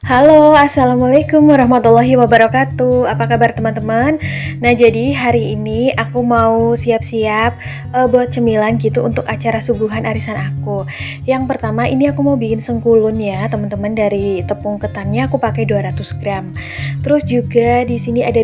Halo, assalamualaikum warahmatullahi wabarakatuh. Apa kabar teman-teman? Nah, jadi hari ini aku mau siap-siap buat cemilan gitu untuk acara suguhan arisan aku. Yang pertama ini aku mau bikin sengkulun ya, teman-teman. Dari tepung ketannya aku pakai 200 gram. Terus juga di sini ada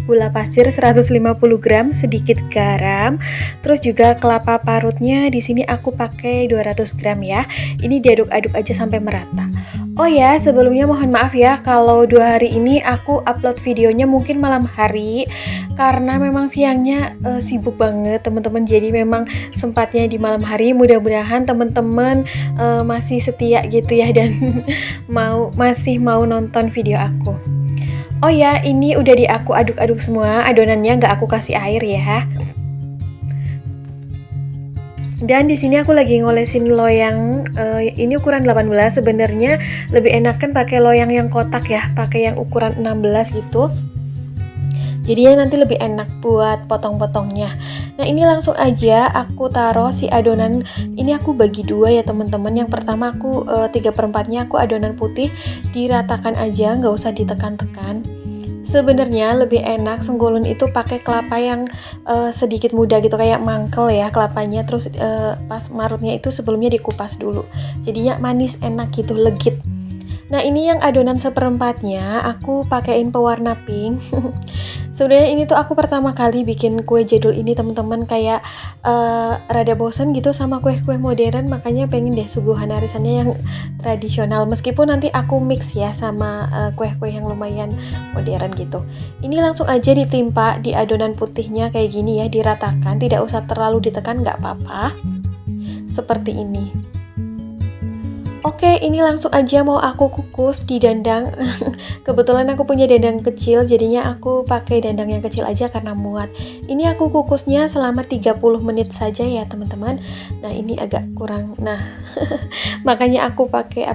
gula pasir 150 gram, sedikit garam. Terus juga kelapa parutnya di sini aku pakai 200 gram ya. Ini diaduk-aduk aja sampai merata. Oh ya, sebelumnya mohon maaf ya kalau 2 hari ini aku upload videonya mungkin malam hari karena memang siangnya sibuk banget teman-teman. Jadi memang sempatnya di malam hari. Mudah-mudahan teman-teman masih setia gitu ya dan masih mau nonton video aku. Oh ya, ini udah aku aduk-aduk semua adonannya, nggak aku kasih air ya. Dan di sini aku lagi ngolesin loyang ini ukuran 18. Sebenarnya lebih enakan pakai loyang yang kotak ya, pakai yang ukuran 16 gitu. Jadinya nanti lebih enak buat potong-potongnya. Nah, ini langsung aja aku taruh si adonan. Ini aku bagi dua ya teman-teman. Yang pertama aku 3/4-nya aku adonan putih, diratakan aja, nggak usah ditekan-tekan. Sebenarnya lebih enak sengkulun itu pakai kelapa yang sedikit muda gitu, kayak mangkel ya kelapanya. Terus pas marutnya itu sebelumnya dikupas dulu, jadinya manis enak gitu, legit. Nah, ini yang adonan 1/4-nya aku pakein pewarna pink. Sebenarnya ini tuh aku pertama kali bikin kue jadul ini teman-teman, kayak rada bosen gitu sama kue-kue modern, makanya pengen deh suguhan arisannya yang tradisional. Meskipun nanti aku mix ya sama kue-kue yang lumayan modern gitu. Ini langsung aja ditimpa di adonan putihnya kayak gini ya, diratakan, tidak usah terlalu ditekan, nggak apa-apa. Seperti ini. Oke, ini langsung aja mau aku kukus di dandang. Kebetulan aku punya dandang kecil, jadinya aku pakai dandang yang kecil aja karena muat. Ini aku kukusnya selama 30 menit saja ya teman-teman. Nah, ini agak kurang. Nah, makanya aku pakai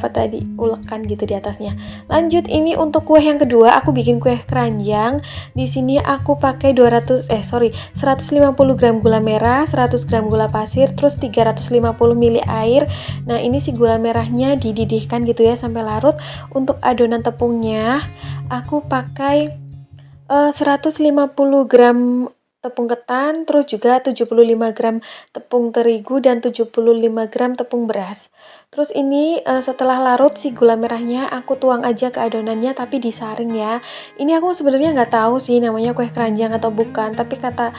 ulekan gitu di atasnya. Lanjut, ini untuk kue yang kedua, aku bikin kue keranjang. Di sini aku pakai 150 gram gula merah, 100 gram gula pasir, terus 350 ml air. Nah, ini si gula merahnya dididihkan gitu ya sampai larut. Untuk adonan tepungnya aku pakai 150 gram tepung ketan, terus juga 75 gram tepung terigu dan 75 gram tepung beras. Terus ini setelah larut si gula merahnya aku tuang aja ke adonannya, tapi disaring ya. Ini aku sebenarnya nggak tahu sih namanya kue keranjang atau bukan, tapi kata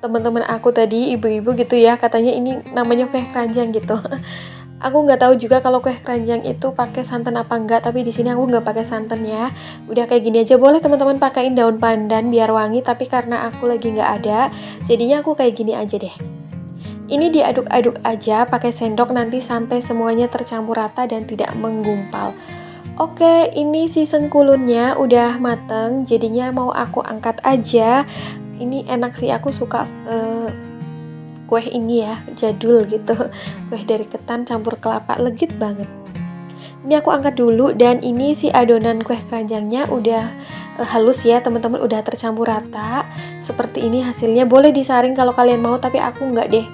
teman-teman aku tadi, ibu-ibu gitu ya, katanya ini namanya kue keranjang gitu. Aku nggak tahu juga kalau kue keranjang itu pakai santan apa enggak, tapi di sini aku nggak pakai santan ya. Udah kayak gini aja. Boleh teman-teman pakaiin daun pandan biar wangi, tapi karena aku lagi nggak ada, jadinya aku kayak gini aja deh. Ini diaduk-aduk aja pakai sendok nanti sampai semuanya tercampur rata dan tidak menggumpal. Oke, ini si sengkulunnya udah mateng, jadinya mau aku angkat aja. Ini enak sih, aku suka kue ini ya, jadul gitu. Kue dari ketan campur kelapa, legit banget. Ini aku angkat dulu, dan ini si adonan kue keranjangnya udah halus ya teman-teman, udah tercampur rata. Seperti ini hasilnya. Boleh disaring kalau kalian mau, tapi aku nggak deh.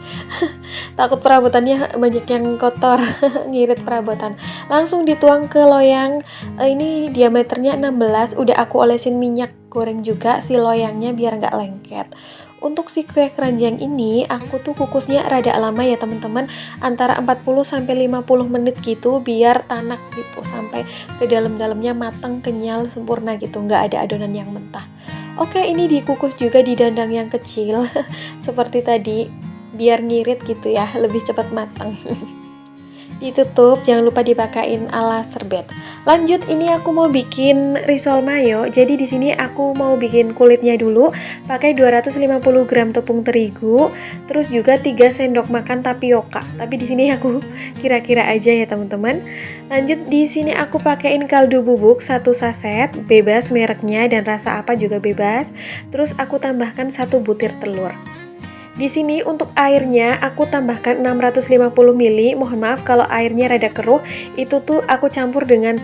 Takut perabotannya banyak yang kotor, ngirit perabotan. Langsung dituang ke loyang. Ini diameternya 16, udah aku olesin minyak goreng juga si loyangnya biar nggak lengket. Untuk si kue keranjang ini aku tuh kukusnya rada lama ya teman-teman, antara 40 sampai 50 menit gitu biar tanak gitu sampai ke dalam-dalamnya matang, kenyal, sempurna gitu, nggak ada adonan yang mentah. Oke, ini dikukus juga di dandang yang kecil seperti tadi biar ngirit gitu ya, lebih cepat matang. Ditutup, jangan lupa dipakain alas serbet. Lanjut, ini aku mau bikin risol mayo. Jadi di sini aku mau bikin kulitnya dulu, pakai 250 gram tepung terigu, terus juga 3 sendok makan tapioka. Tapi di sini aku kira-kira aja ya teman-teman. Lanjut, di sini aku pakein kaldu bubuk 1 saset, bebas mereknya dan rasa apa juga bebas. Terus aku tambahkan 1 butir telur. Di sini untuk airnya aku tambahkan 650 ml. Mohon maaf kalau airnya rada keruh. Itu tuh aku campur dengan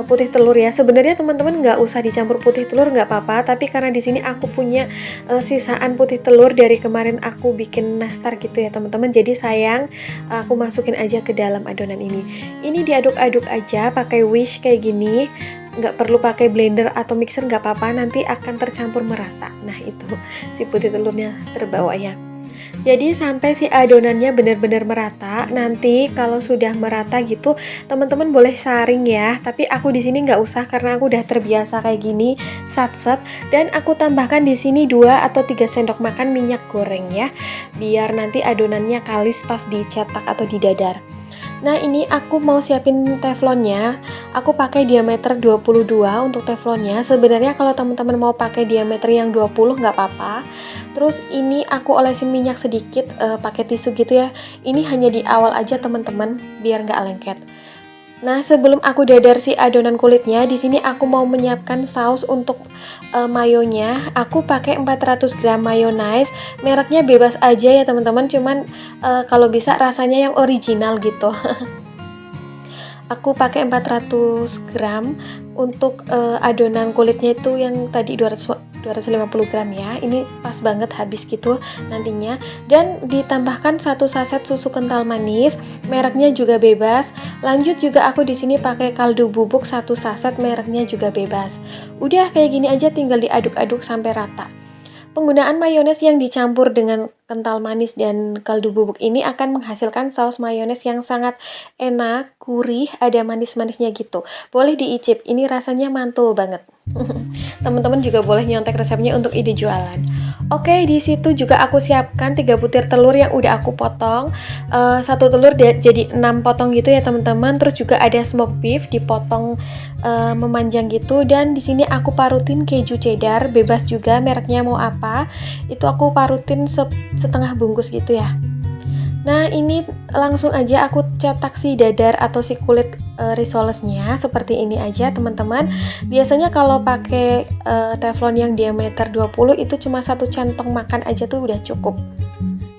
putih telur ya. Sebenarnya teman-teman nggak usah dicampur putih telur, nggak apa-apa. Tapi karena di sini aku punya sisaan putih telur dari kemarin aku bikin nastar gitu ya teman-teman. Jadi sayang, aku masukin aja ke dalam adonan ini. Ini diaduk-aduk aja pakai whisk kayak gini. Nggak perlu pakai blender atau mixer, nggak apa-apa, nanti akan tercampur merata. Nah itu si putih telurnya terbawa ya. Jadi sampai si adonannya benar-benar merata. Nanti kalau sudah merata gitu, teman-teman boleh saring ya. Tapi aku di sini nggak usah karena aku udah terbiasa kayak gini, sat-set. Dan aku tambahkan di sini 2 atau 3 sendok makan minyak goreng ya, biar nanti adonannya kalis pas dicetak atau didadar. Nah ini aku mau siapin teflonnya. Aku pakai diameter 22 untuk teflonnya. Sebenarnya kalau teman-teman mau pakai diameter yang 20 nggak apa-apa. Terus ini aku olesin minyak sedikit pakai tisu gitu ya. Ini hanya di awal aja teman-teman, biar nggak lengket. Nah, sebelum aku dadar si adonan kulitnya, di sini aku mau menyiapkan saus untuk mayonya. Aku pakai 400 gram mayonnaise. Mereknya bebas aja ya teman-teman, cuman kalau bisa rasanya yang original gitu. Aku pakai 400 gram untuk adonan kulitnya itu yang tadi 250 gram ya. Ini pas banget habis gitu nantinya. Dan ditambahkan 1 saset susu kental manis, mereknya juga bebas. Lanjut juga aku di sini pakai kaldu bubuk 1 saset, mereknya juga bebas. Udah kayak gini aja, tinggal diaduk-aduk sampai rata. Penggunaan mayones yang dicampur dengan kental manis dan kaldu bubuk ini akan menghasilkan saus mayones yang sangat enak, gurih, ada manis-manisnya gitu. Boleh diicip, ini rasanya mantul banget. Teman-teman juga boleh nyontek resepnya untuk ide jualan. Oke, di situ juga aku siapkan 3 butir telur yang udah aku potong. Satu telur jadi 6 potong gitu ya teman-teman. Terus juga ada smoked beef dipotong memanjang gitu, dan di sini aku parutin keju cheddar, bebas juga mereknya mau apa. Itu aku parutin setengah bungkus gitu ya. Nah ini langsung aja aku cetak si dadar atau si kulit risolesnya seperti ini aja teman-teman. Biasanya kalau pakai teflon yang diameter 20 itu cuma 1 centong makan aja tuh udah cukup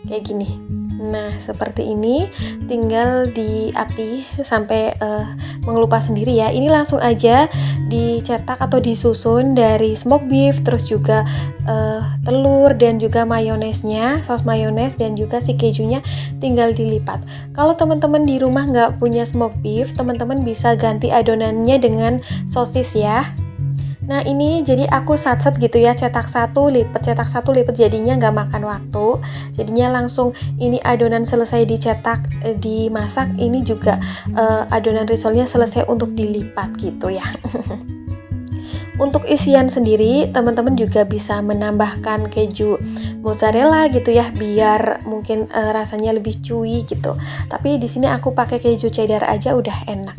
kayak gini. Nah seperti ini, tinggal di api sampai mengelupas sendiri ya. Ini langsung aja dicetak atau disusun dari smoked beef, terus juga telur dan juga mayonesnya, saus mayones dan juga si kejunya tinggal dilipat. Kalau teman-teman di rumah nggak punya smoked beef, teman-teman bisa ganti adonannya dengan sosis ya. Nah ini jadi aku satset gitu ya, cetak satu lipat, jadinya nggak makan waktu. Jadinya langsung ini adonan selesai dicetak, dimasak, ini juga adonan risolnya selesai untuk dilipat gitu ya. Untuk isian sendiri, teman-teman juga bisa menambahkan keju mozzarella gitu ya, biar mungkin rasanya lebih chewy gitu. Tapi di sini aku pakai keju cheddar aja udah enak.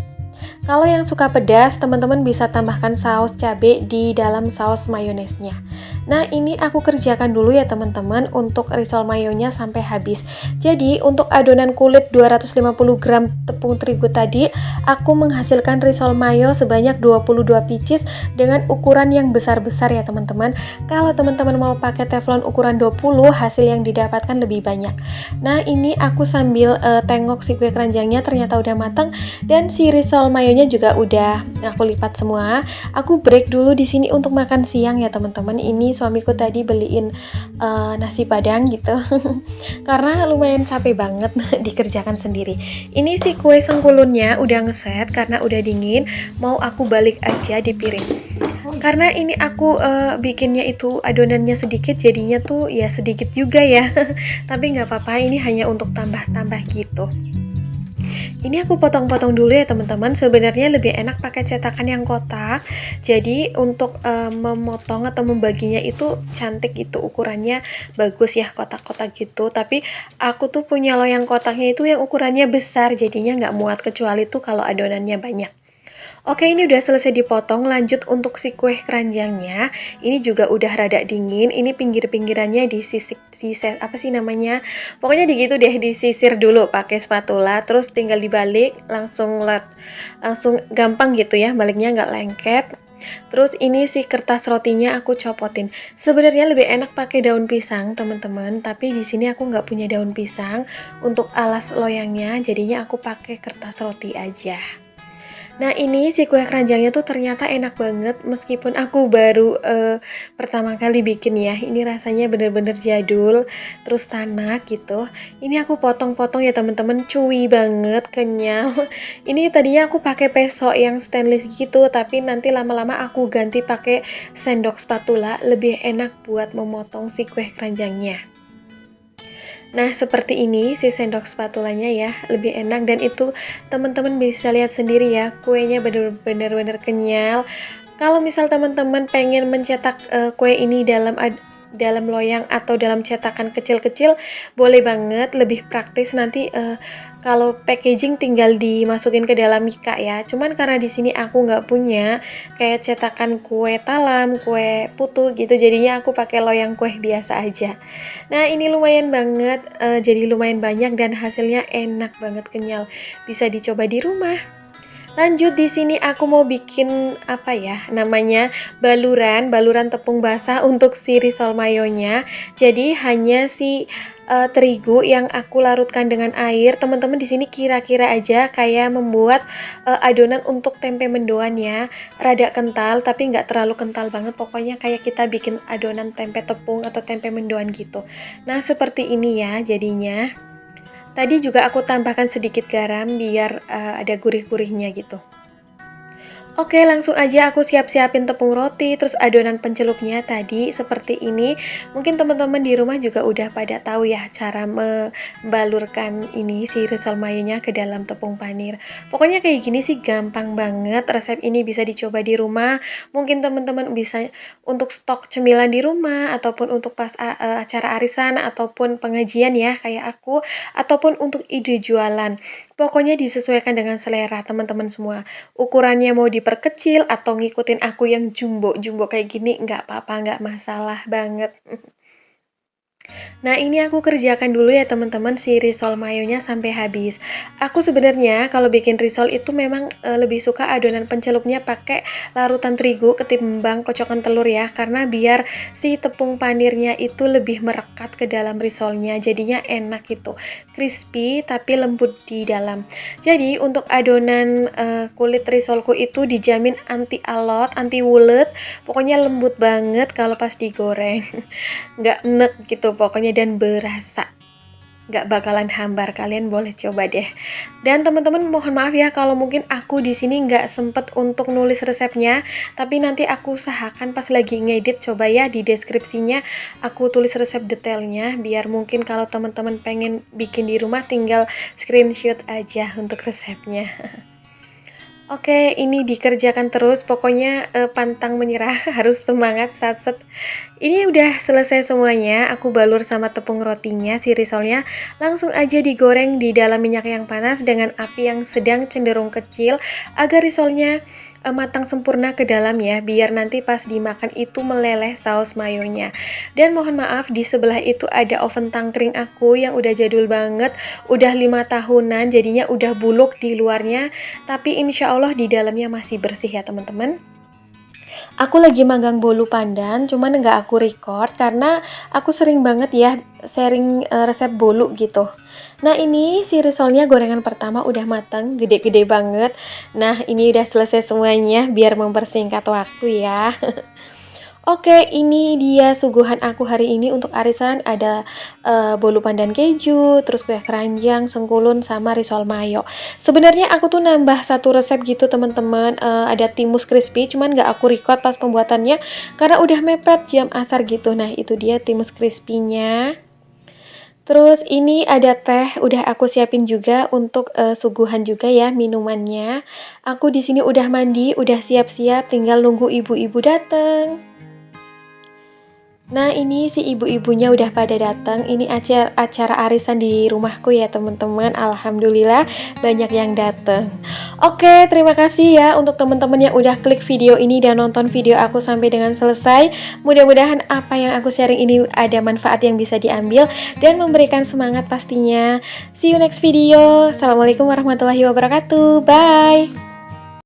Kalau yang suka pedas, teman-teman bisa tambahkan saus cabai di dalam saus mayonesnya. Nah, ini aku kerjakan dulu ya teman-teman untuk risol mayonya sampai habis. Jadi, untuk adonan kulit 250 gram tepung terigu tadi, aku menghasilkan risol mayo sebanyak 22 pieces dengan ukuran yang besar-besar ya teman-teman. Kalau teman-teman mau pakai teflon ukuran 20, hasil yang didapatkan lebih banyak. Nah, ini aku sambil tengok si kue keranjangnya ternyata udah matang, dan si risol mayonya juga udah aku lipat semua. Aku break dulu di sini untuk makan siang ya teman-teman. Ini suamiku tadi beliin nasi padang gitu karena lumayan capek banget dikerjakan sendiri. Ini si kue sengkulunnya udah ngeset karena udah dingin, mau aku balik aja di piring. Karena ini aku bikinnya itu adonannya sedikit, jadinya tuh ya sedikit juga ya. Tapi nggak apa-apa, ini hanya untuk tambah-tambah gitu. Ini aku potong-potong dulu ya teman-teman. Sebenarnya lebih enak pakai cetakan yang kotak. Jadi untuk memotong atau membaginya itu cantik, itu ukurannya bagus ya, kotak-kotak gitu. Tapi aku tuh punya loyang kotaknya itu yang ukurannya besar, jadinya nggak muat kecuali tuh kalau adonannya banyak. Oke, ini udah selesai dipotong. Lanjut untuk si kue keranjangnya. Ini juga udah rada dingin. Ini pinggir-pinggirannya disisir, apa sih namanya? Pokoknya gitu deh, disisir dulu pakai spatula. Terus tinggal dibalik, langsung gampang gitu ya, baliknya nggak lengket. Terus ini si kertas rotinya aku copotin. Sebenarnya lebih enak pakai daun pisang, teman-teman, tapi di sini aku nggak punya daun pisang untuk alas loyangnya, jadinya aku pakai kertas roti aja. Nah ini si kue keranjangnya tuh ternyata enak banget meskipun aku baru pertama kali bikin ya. Ini rasanya bener-bener jadul, terus tanak gitu. Ini aku potong-potong ya teman-teman, chewy banget, kenyal. Ini tadinya aku pakai peso yang stainless gitu, tapi nanti lama-lama aku ganti pakai sendok spatula, lebih enak buat memotong si kue keranjangnya. Nah, seperti ini si sendok spatulanya ya, lebih enak dan itu teman-teman bisa lihat sendiri ya, kuenya bener-bener kenyal. Kalau misal teman-teman pengen mencetak kue ini dalam loyang atau dalam cetakan kecil-kecil, boleh banget, lebih praktis nanti kalau packaging tinggal dimasukin ke dalam mika ya. Cuman karena di sini aku nggak punya kayak cetakan kue talam, kue putu gitu, jadinya aku pakai loyang kue biasa aja. Nah, ini lumayan banget, jadi lumayan banyak dan hasilnya enak banget, kenyal. Bisa dicoba di rumah. Lanjut di sini aku mau bikin apa ya namanya, baluran tepung basah untuk si risol mayonya. Jadi hanya si terigu yang aku larutkan dengan air. Teman-teman di sini kira-kira aja kayak membuat adonan untuk tempe mendoan ya. Rada kental tapi nggak terlalu kental banget. Pokoknya kayak kita bikin adonan tempe tepung atau tempe mendoan gitu. Nah, seperti ini ya jadinya. Tadi juga aku tambahkan sedikit garam biar ada gurih-gurihnya gitu. Oke, langsung aja aku siap-siapin tepung roti, terus adonan pencelupnya tadi seperti ini. Mungkin teman-teman di rumah juga udah pada tahu ya cara membalurkan ini si risol mayonya ke dalam tepung panir. Pokoknya kayak gini sih gampang banget. Resep ini bisa dicoba di rumah. Mungkin teman-teman bisa untuk stok cemilan di rumah ataupun untuk pas acara arisan ataupun pengajian ya kayak aku, ataupun untuk ide jualan. Pokoknya disesuaikan dengan selera teman-teman semua. Ukurannya mau diperkecil atau ngikutin aku yang jumbo kayak gini, nggak apa-apa, nggak masalah banget. Nah, ini aku kerjakan dulu ya teman-teman si risol mayonya sampai habis. Aku sebenarnya kalau bikin risol itu memang lebih suka adonan pencelupnya pakai larutan terigu ketimbang kocokan telur ya, karena biar si tepung panirnya itu lebih merekat ke dalam risolnya, jadinya enak gitu, crispy tapi lembut di dalam. Jadi untuk adonan kulit risolku itu dijamin anti alot, anti wulet, pokoknya lembut banget kalau pas digoreng. Nggak enek gitu pokoknya dan berasa, nggak bakalan hambar. Kalian boleh coba deh. Dan teman-teman mohon maaf ya kalau mungkin aku di sini nggak sempet untuk nulis resepnya, tapi nanti aku usahakan pas lagi ngedit, coba ya di deskripsinya aku tulis resep detailnya biar mungkin kalau teman-teman pengen bikin di rumah tinggal screenshot aja untuk resepnya. Oke, ini dikerjakan terus, pokoknya pantang menyerah, harus semangat, satset. Ini udah selesai semuanya, aku balur sama tepung rotinya, si risolnya. Langsung aja digoreng di dalam minyak yang panas dengan api yang sedang cenderung kecil, agar risolnya matang sempurna ke dalam ya, biar nanti pas dimakan itu meleleh saus mayonya. Dan mohon maaf, di sebelah itu ada oven tangkring aku yang udah jadul banget, udah 5 tahunan, jadinya udah buluk di luarnya, tapi insya Allah di dalamnya masih bersih ya teman-teman. Aku lagi magang bolu pandan, cuman nggak aku record karena aku sering banget ya sharing resep bolu gitu. Nah, ini si risolnya gorengan pertama udah matang, gede-gede banget. Nah, ini udah selesai semuanya biar mempersingkat waktu ya. Oke, ini dia suguhan aku hari ini untuk arisan. Ada bolu pandan keju, terus kue keranjang, sengkulun, sama risol mayo. Sebenarnya aku tuh nambah satu resep gitu teman-teman. Ada timus crispy, cuman nggak aku record pas pembuatannya karena udah mepet jam asar gitu. Nah, itu dia timus crispy-nya. Terus ini ada teh, udah aku siapin juga untuk suguhan juga ya minumannya. Aku di sini udah mandi, udah siap-siap, tinggal nunggu ibu-ibu dateng. Nah, ini si ibu-ibunya udah pada datang. Ini acara arisan di rumahku ya teman-teman. Alhamdulillah banyak yang datang. Oke, terima kasih ya untuk teman-teman yang udah klik video ini dan nonton video aku sampai dengan selesai. Mudah-mudahan apa yang aku sharing ini ada manfaat yang bisa diambil dan memberikan semangat pastinya. See you next video. Assalamualaikum warahmatullahi wabarakatuh. Bye.